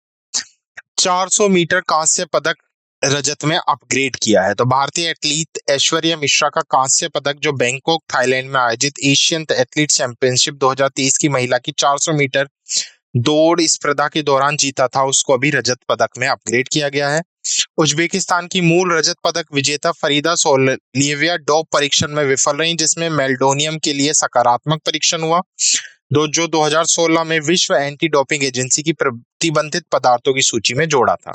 400 मीटर कांस्य पदक रजत में अपग्रेड किया है। तो भारतीय एथलीट ऐश्वर्या मिश्रा का कांस्य पदक जो बैंकॉक थाईलैंड में आयोजित एशियन एथलीट चैंपियनशिप 2023 की महिला की 400 मीटर दौड़ स्पर्धा के दौरान जीता था, उसको अभी रजत पदक में अपग्रेड किया गया है। उज्बेकिस्तान की मूल रजत पदक विजेता फरीदा सोलियवा डोप परीक्षण में विफल रही, जिसमें मेल्डोनियम के लिए सकारात्मक परीक्षण हुआ, जो 2016 में विश्व एंटी डोपिंग एजेंसी की प्रतिबंधित पदार्थों की सूची में जोड़ा था।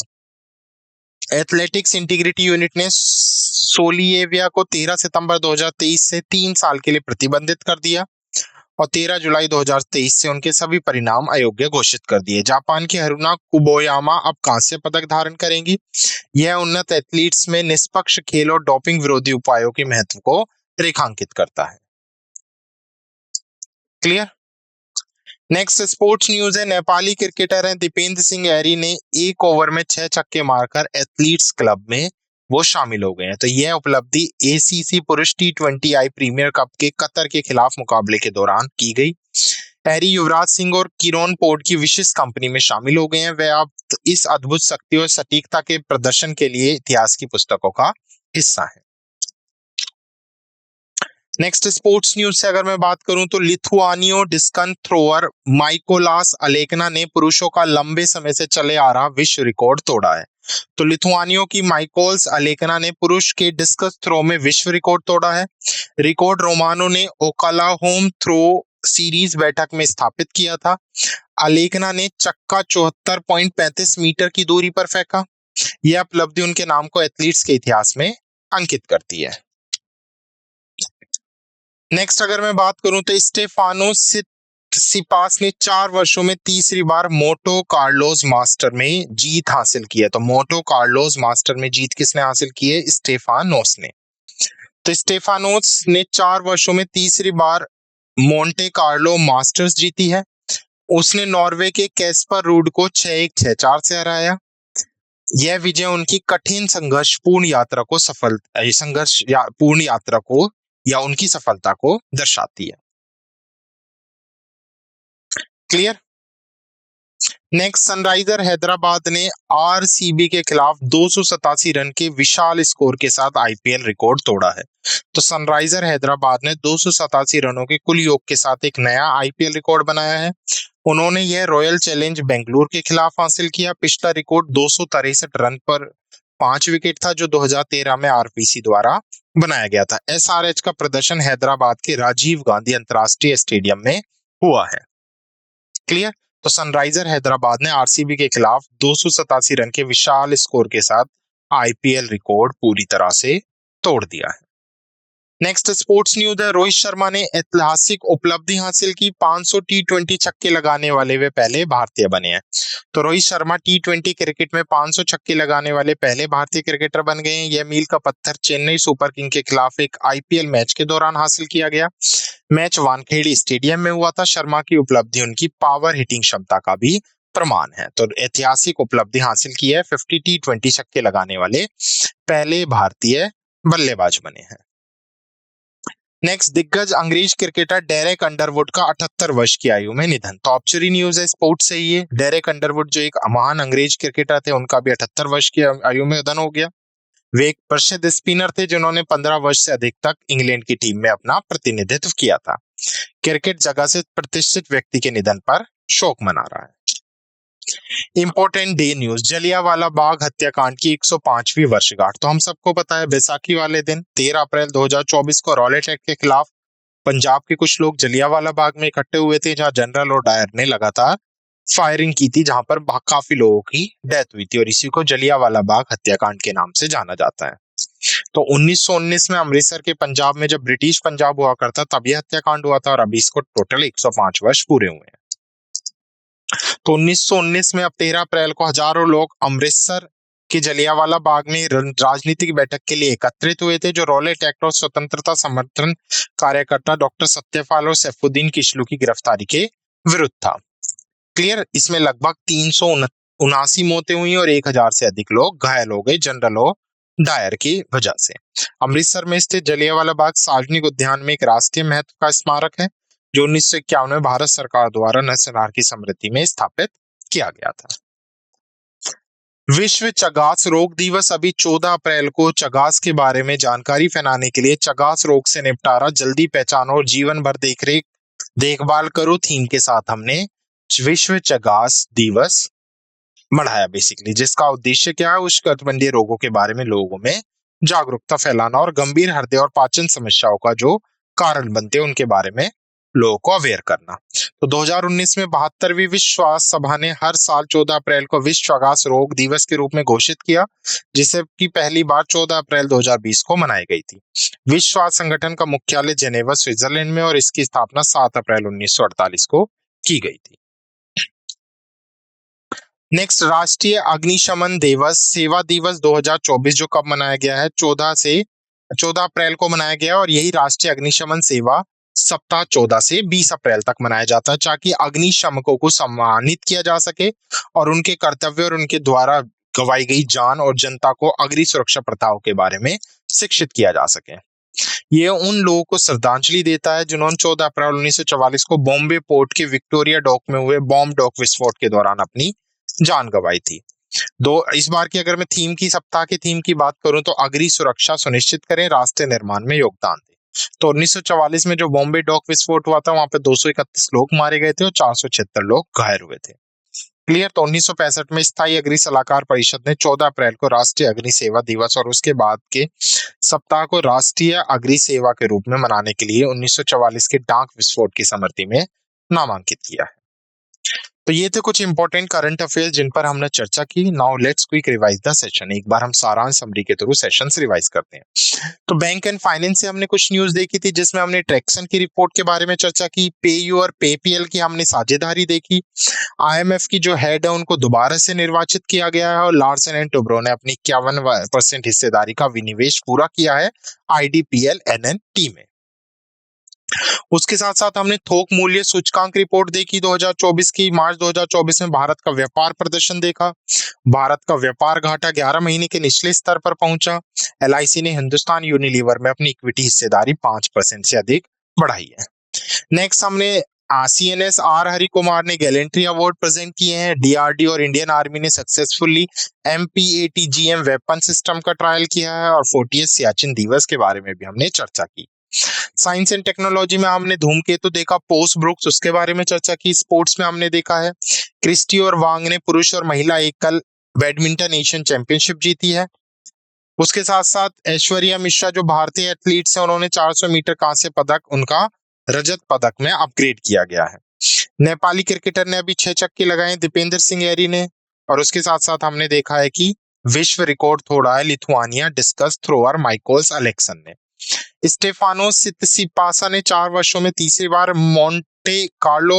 एथलेटिक्स इंटीग्रिटी यूनिट ने सोलियवा को 13 सितंबर 2023 से 3 साल के लिए प्रतिबंधित कर दिया और 13 जुलाई 2023 से उनके सभी परिणाम अयोग्य घोषित कर दिए। जापान की हरुना कुबोयामा अब कांस्य पदक धारण करेंगी। यह उन्नत एथलीट्स में निष्पक्ष खेल और डोपिंग विरोधी उपायों के महत्व को रेखांकित करता है। क्लियर। नेक्स्ट स्पोर्ट्स न्यूज है। नेपाली क्रिकेटर हैं दीपेंद्र सिंह एरी ने 1 ओवर में 6 छक्के मारकर एथलीट्स क्लब में वो शामिल हो गए हैं। तो यह उपलब्धि एसीसी पुरुष T20I प्रीमियर कप के कतर के खिलाफ मुकाबले के दौरान की गई। एरी युवराज सिंह और किरोन पोर्ट की विशिष्ट कंपनी में शामिल हो गए हैं। वे अब इस अद्भुत शक्ति और सटीकता के प्रदर्शन के लिए इतिहास की पुस्तकों का हिस्सा है। नेक्स्ट स्पोर्ट्स न्यूज से अगर मैं बात करूं तो लिथुआनियो डिस्कन थ्रोअर माइकोलास अलेकना ने पुरुषों का लंबे समय से चले आ रहा विश्व रिकॉर्ड तोड़ा है। तो लिथुआनियो की माइकोल्स अलेकना ने पुरुष के डिस्कस थ्रो में विश्व रिकॉर्ड तोड़ा है। रिकॉर्ड रोमानो ने ओकलाहोम थ्रो सीरीज बैठक में स्थापित किया था। अलेकना ने चक्का 74.35 मीटर की दूरी पर फेंका। यह उपलब्धि उनके नाम को एथलीट्स के इतिहास में अंकित करती है। नेक्स्ट अगर मैं बात करूं तो स्टेफानो सिपास ने 4 वर्षों में तीसरी बार मोटो कार्लोस मास्टर में जीत हासिल की है। तो मोटो कार्लोस मास्टर में जीत किसने हासिल की है? स्टेफानोस ने। तो स्टेफानोस ने 4 वर्षों में तीसरी बार मोंटे कार्लो मास्टर्स जीती है। उसने नॉर्वे के कैस्पर रूड को 6-1, 6-4 से हराया। यह विजय उनकी कठिन संघर्षपूर्ण यात्रा को पूर्ण यात्रा को या उनकी सफलता को दर्शाती है। क्लियर। नेक्स्ट सनराइजर हैदराबाद ने आरसीबी के खिलाफ 287 रन के विशाल स्कोर के साथ आईपीएल रिकॉर्ड तोड़ा है। तो सनराइजर हैदराबाद ने 287 रनों के कुल योग के साथ एक नया आईपीएल रिकॉर्ड बनाया है। उन्होंने यह रॉयल चैलेंज बेंगलुरु के खिलाफ हासिल किया। पिछला रिकॉर्ड 263 रन पर 5 विकेट था, जो 2013 में आरपीसी द्वारा बनाया गया था। एसआरएच का प्रदर्शन हैदराबाद के राजीव गांधी अंतरराष्ट्रीय स्टेडियम में हुआ है। क्लियर। तो सनराइजर हैदराबाद ने आरसीबी के खिलाफ 287 रन के विशाल स्कोर के साथ आईपीएल रिकॉर्ड पूरी तरह से तोड़ दिया है। नेक्स्ट स्पोर्ट्स न्यूज है। रोहित शर्मा ने ऐतिहासिक उपलब्धि हासिल की। 500 T20 छक्के लगाने वाले वे पहले भारतीय बने हैं। तो रोहित शर्मा T20 क्रिकेट में 500 छक्के लगाने वाले पहले भारतीय क्रिकेटर बन गए हैं। यह मील का पत्थर चेन्नई सुपर किंग के खिलाफ एक आईपीएल मैच के दौरान हासिल किया गया। मैच वानखेड़े स्टेडियम में हुआ था। शर्मा की उपलब्धि उनकी पावर हिटिंग क्षमता का भी प्रमाण है। तो ऐतिहासिक उपलब्धि हासिल की है। 50 T20 छक्के लगाने वाले पहले भारतीय बल्लेबाज बने हैं। नेक्स्ट दिग्गज अंग्रेज क्रिकेटर डेरेक अंडरवुड का 78 वर्ष की आयु में निधन। तो ऑब्चरी न्यूज है स्पोर्ट्स से ही है। डेरेक अंडरवुड जो एक महान अंग्रेज क्रिकेटर थे, उनका भी 78 वर्ष की आयु में निधन हो गया। वे एक प्रसिद्ध स्पिनर थे जिन्होंने 15 वर्ष से अधिक तक इंग्लैंड की टीम में अपना प्रतिनिधित्व किया था। क्रिकेट जगत से प्रतिष्ठित व्यक्ति के निधन पर शोक मना रहा है। Important day news. Jallianwala Bagh हत्याकांड की 105वीं वर्षगांठ। तो हम सबको पता है बैसाखी वाले दिन 13 अप्रैल 2024 को रॉलेट एक्ट के खिलाफ पंजाब के कुछ लोग जलियांवाला बाग में इकट्ठे हुए थे, जहां जनरल और डायर ने लगातार फायरिंग की थी, जहां पर काफी लोगों की डेथ हुई थी और इसी को जलियांवाला बाग हत्याकांड के नाम से जाना जाता है। तो 1919 में अमृतसर के पंजाब में जब ब्रिटिश पंजाब हुआ करता तब यह हत्याकांड हुआ था और अभी इसको टोटल 105 वर्ष पूरे हुए हैं। तो 1919 में अब 13 अप्रैल को हजारों लोग अमृतसर के जलियांवाला बाग में राजनीतिक बैठक के लिए एकत्रित हुए थे, जो रॉलेट एक्ट और स्वतंत्रता समर्थन कार्यकर्ता डॉक्टर सत्यपाल और सैफुद्दीन किचलू की गिरफ्तारी के विरुद्ध था। क्लियर। इसमें लगभग 379 मौतें हुई और 1000 से अधिक लोग घायल हो गए जनरल और डायर की वजह से। अमृतसर में स्थित जलियांवाला बाग सार्वजनिक उद्यान में एक राष्ट्रीय महत्व का स्मारक है, जो 1951 में भारत सरकार द्वारा नरसंहार की स्मृति में स्थापित किया गया था। विश्व चगास रोग दिवस अभी 14 अप्रैल को चगास के बारे में जानकारी फैलाने के लिए चगास रोग से निपटारा जल्दी पहचानो और जीवन भर देखभाल करो थीम के साथ हमने विश्व चगास दिवस बढ़ाया बेसिकली, जिसका उद्देश्य क्या है, उष्णकटिबंधीय रोगों के बारे में लोगों में जागरूकता फैलाना और गंभीर हृदय और पाचन समस्याओं का जो कारण बनते हैं उनके बारे में लोगों को अवेयर करना। तो 2019 में 72वीं विश्व स्वास्थ्य सभा ने हर साल 14 अप्रैल को विश्व चगास रोग दिवस के रूप में घोषित किया, जिसे की पहली बार 14 अप्रैल 2020 को मनाई गई थी। विश्व स्वास्थ्य संगठन का मुख्यालय जेनेवा स्विट्जरलैंड में और इसकी स्थापना 7 अप्रैल 1948 को की गई थी। नेक्स्ट, राष्ट्रीय अग्निशमन दिवस सेवा दिवस 2024 जो कब मनाया गया है, 14 अप्रैल को मनाया गया और यही राष्ट्रीय अग्निशमन सेवा सप्ताह 14 से 20 अप्रैल तक मनाया जाता है, ताकि अग्निशमकों को सम्मानित किया जा सके और उनके कर्तव्य और उनके द्वारा गंवाई गई जान और जनता को अग्नि सुरक्षा प्रथाओं के बारे में शिक्षित किया जा सके। ये उन लोगों को श्रद्धांजलि देता है जिन्होंने 14 अप्रैल 1944 को बॉम्बे पोर्ट के विक्टोरिया डॉक में हुए बॉम्ब डॉक विस्फोट के दौरान अपनी जान गंवाई थी। इस बार की अगर मैं सप्ताह की थीम की बात करूं तो अग्नि सुरक्षा सुनिश्चित करें, राष्ट्र निर्माण में योगदान दें। तो 1944 में जो बॉम्बे डॉक विस्फोट हुआ था वहां पे 231 लोग मारे गए थे और 476 लोग घायल हुए थे। क्लियर। तो 1965 में स्थायी अग्नि सलाहकार परिषद ने 14 अप्रैल को राष्ट्रीय अग्नि सेवा दिवस और उसके बाद के सप्ताह को राष्ट्रीय अग्नि सेवा के रूप में मनाने के लिए 1944 के डाक विस्फोट की स्मृति में नामांकित किया है। तो ये थे कुछ इंपॉर्टेंट करंट अफेयर्स जिन पर हमने चर्चा की। Now let's quick revise the session. एक बार हम सारांश समरी के थ्रू सेशंस रिवाइज करते हैं। तो बैंक एंड फाइनेंस से हमने कुछ न्यूज देखी थी जिसमें हमने ट्रैक्सन की रिपोर्ट के बारे में चर्चा की, पेयू और पेपीएल की हमने साझेदारी देखी, आईएमएफ की जो हेड है उनको दोबारा से निर्वाचित किया गया है और लार्सन एंड टुब्रो ने अपनी 51% हिस्सेदारी का विनिवेश पूरा किया है आईडीपीएल एनएनटी में। उसके साथ साथ हमने थोक मूल्य सूचकांक रिपोर्ट देखी 2024 की। मार्च 2024 में भारत का व्यापार प्रदर्शन देखा। भारत का व्यापार घाटा 11 महीने के निचले स्तर पर पहुंचा। एलआईसी ने हिंदुस्तान यूनिलीवर में अपनी इक्विटी हिस्सेदारी 5% से अधिक बढ़ाई है। नेक्स्ट, हमने सीएनएस आर हरि कुमार ने गैलेंट्री अवार्ड प्रेजेंट किए हैं। डीआरडीओ और इंडियन आर्मी ने सक्सेसफुली एमपीएटीजीएम वेपन सिस्टम का ट्रायल किया है और 40th सियाचिन दिवस के बारे में भी हमने चर्चा की। साइंस एंड टेक्नोलॉजी में हमने धूमकेतु देखा, पोस्ट ब्रुक्स उसके बारे में चर्चा की। स्पोर्ट्स में हमने देखा है क्रिस्टी और वांग ने पुरुष और महिला एकल बैडमिंटन एशियन चैंपियनशिप जीती है। उसके साथ साथ ऐश्वर्या मिश्रा जो भारतीय एथलीट्स हैं उन्होंने 400 मीटर कांस्य पदक उनका रजत पदक में अपग्रेड किया गया है। नेपाली क्रिकेटर ने अभी 6 छक्के लगाए दीपेंद्र सिंह एरी ने। और उसके साथ साथ हमने देखा है कि विश्व रिकॉर्ड तोड़ा है लिथुआनिया डिस्कस थ्रोअर माइकोल्स अलेक्सन ने। स्टेफानोस सित्सिपासा ने 4 वर्षों में तीसरी बार मोंटे कार्लो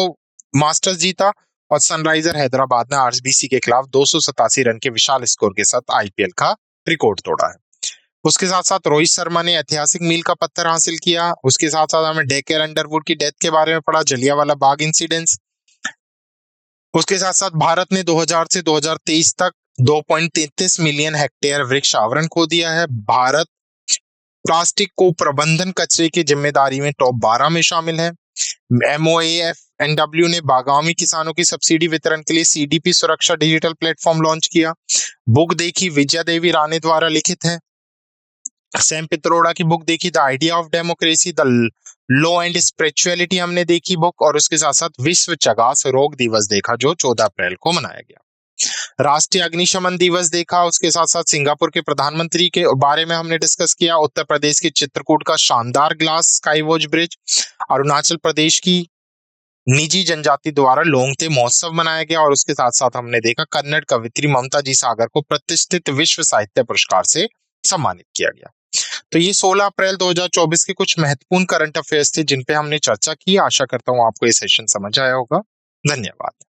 मास्टर्स जीता और सनराइजर हैदराबाद ने आरबीसी के खिलाफ 287 रन के विशाल स्कोर के साथ आईपीएल का रिकॉर्ड तोड़ा है। उसके साथ साथ रोहित शर्मा ने ऐतिहासिक मील का पत्थर हासिल किया। उसके साथ साथ हमें डेकेर अंडरवुड की डेथ के बारे में पढ़ा, जलियांवाला बाग इंसिडेंट्स। उसके साथ साथ भारत ने 2000 से 2023 तक 2.33 मिलियन हेक्टेयर वृक्ष आवरण खो दिया है। भारत प्लास्टिक को प्रबंधन कचरे की जिम्मेदारी में टॉप 12 में शामिल है। MOAFNW ने बागामी किसानों की सब्सिडी वितरण के लिए सीडीपी सुरक्षा डिजिटल प्लेटफॉर्म लॉन्च किया। बुक देखी विजया देवी राणे द्वारा लिखित है। सैम पित्रोड़ा की बुक देखी the idea of democracy, the law and spirituality हमने देखी बुक। और उसके साथ साथ विश्व चगास रोग दिवस देखा जो 14 अप्रैल को मनाया गया। राष्ट्रीय अग्निशमन दिवस देखा। उसके साथ साथ सिंगापुर के प्रधानमंत्री के बारे में हमने डिस्कस किया। उत्तर प्रदेश के चित्रकूट का शानदार ग्लास स्काईवॉच ब्रिज। अरुणाचल प्रदेश की निजी जनजाति द्वारा लोंगते महोत्सव मनाया गया। और उसके साथ साथ हमने देखा कन्नड़ कवित्री ममता जी सागर को प्रतिष्ठित विश्व साहित्य पुरस्कार से सम्मानित किया गया। तो ये 16 अप्रैल 2024 के कुछ महत्वपूर्ण करंट अफेयर्स थे जिन पे हमने चर्चा की। आशा करता हूँ आपको ये सेशन समझ आया होगा। धन्यवाद।